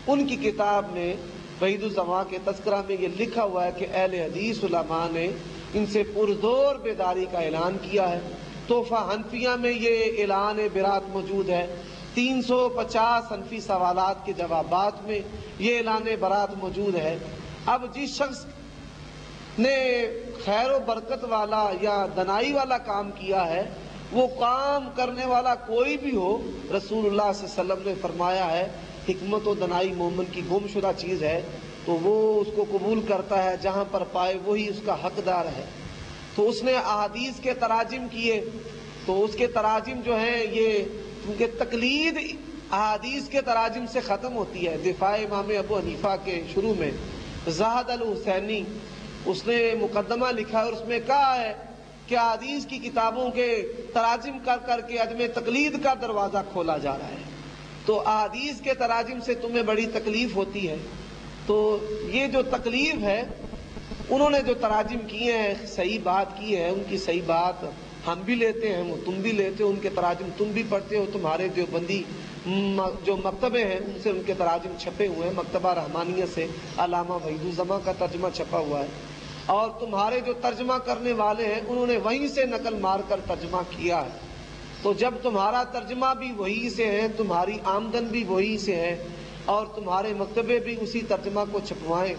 ان کی کتاب میں وحید الزماں کے تذکرہ میں یہ لکھا ہوا ہے کہ اہل حدیث علماء نے ان سے پرزور بیداری کا اعلان کیا ہے۔ تحفہ حنفیہ میں یہ اعلان برات موجود ہے، 350 حنفی سوالات کے جوابات میں یہ اعلان برات موجود ہے۔ اب جس شخص نے خیر و برکت والا یا دنائی والا کام کیا ہے، وہ کام کرنے والا کوئی بھی ہو، رسول اللہ صلی اللہ علیہ وسلم نے فرمایا ہے حکمت و دنائی مومن کی گم شدہ چیز ہے، تو وہ اس کو قبول کرتا ہے، جہاں پر پائے وہی اس کا حقدار ہے۔ تو اس نے احادیث کے تراجم کیے، تو اس کے تراجم جو ہیں یہ کیونکہ تقلید احادیث کے تراجم سے ختم ہوتی ہے۔ دفاع امام ابو حنیفہ کے شروع میں زاہد الحسینی اس نے مقدمہ لکھا اور اس میں کہا ہے کہ احادیث کی کتابوں کے تراجم کر کر کے عدم تقلید کا دروازہ کھولا جا رہا ہے۔ تو احادیث کے تراجم سے تمہیں بڑی تکلیف ہوتی ہے، تو یہ جو تکلیف ہے انہوں نے جو تراجم کیے ہیں صحیح بات کی ہے، ان کی صحیح بات ہم بھی لیتے ہیں، وہ تم بھی لیتے ہو، ان کے تراجم تم بھی پڑھتے ہو، تمہارے دیوبندی جو مکتبے ہیں ان سے ان کے تراجم چھپے ہوئے ہیں، مکتبہ رحمانیہ سے علامہ وحید الزماں کا ترجمہ چھپا ہوا ہے، اور تمہارے جو ترجمہ کرنے والے ہیں انہوں نے وہیں سے نقل مار کر ترجمہ کیا ہے۔ تو جب تمہارا ترجمہ بھی وہی سے ہے، تمہاری آمدن بھی وہی سے ہے، اور تمہارے مکتبے بھی اسی ترجمہ کو چھپوائیں،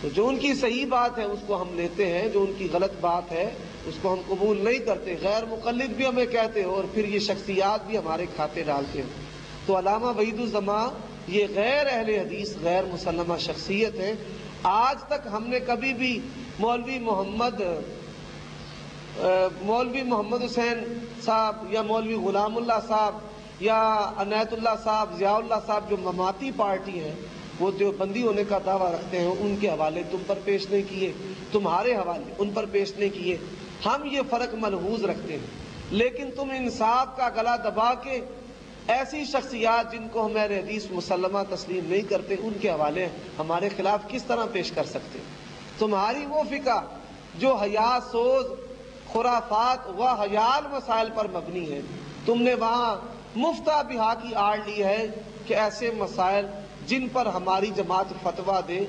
تو جو ان کی صحیح بات ہے اس کو ہم لیتے ہیں، جو ان کی غلط بات ہے اس کو ہم قبول نہیں کرتے۔ غیر مقلد بھی ہمیں کہتے ہو، اور پھر یہ شخصیات بھی ہمارے کھاتے ڈالتے ہیں۔ تو علامہ وحید الزماں یہ غیر اہل حدیث، غیر مسلمہ شخصیت ہے۔ آج تک ہم نے کبھی بھی مولوی محمد حسین صاحب یا مولوی غلام اللہ صاحب یا عنایت اللہ صاحب، ضیاء اللہ صاحب جو مماتی پارٹی ہیں، وہ دیوبندی ہونے کا دعویٰ رکھتے ہیں، ان کے حوالے تم پر پیش نہیں کیے، تمہارے حوالے ان پر پیش نہیں کیے۔ ہم یہ فرق ملحوظ رکھتے ہیں، لیکن تم انصاف کا گلا دبا کے ایسی شخصیات جن کو ہم اہل حدیث مسلمہ تسلیم نہیں کرتے ان کے حوالے ہمارے خلاف کس طرح پیش کر سکتے؟ تمہاری وہ فقہ جو حیا سوز خرافات و حیال مسائل پر مبنی ہے، تم نے وہاں مفتہ بہا کی آڑ لی ہے کہ ایسے مسائل جن پر ہماری جماعت فتویٰ دے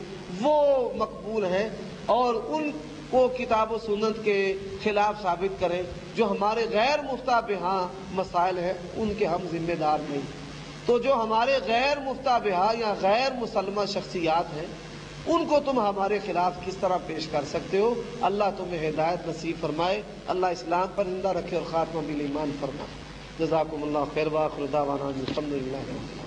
وہ مقبول ہیں، اور ان کو کتاب و سنت کے خلاف ثابت کریں جو ہمارے غیر مفتہ بہا مسائل ہیں ان کے ہم ذمہ دار نہیں۔ تو جو ہمارے غیر مفتہ بہا یا غیر مسلمہ شخصیات ہیں ان کو تم ہمارے خلاف کس طرح پیش کر سکتے ہو؟ اللہ تمہیں ہدایت نصیب فرمائے، اللہ اسلام پر زندہ رکھے اور خاتمہ بالایمان فرمائے۔ جزاکم اللہ خیر، وآخر دعوانا الحمدللہ۔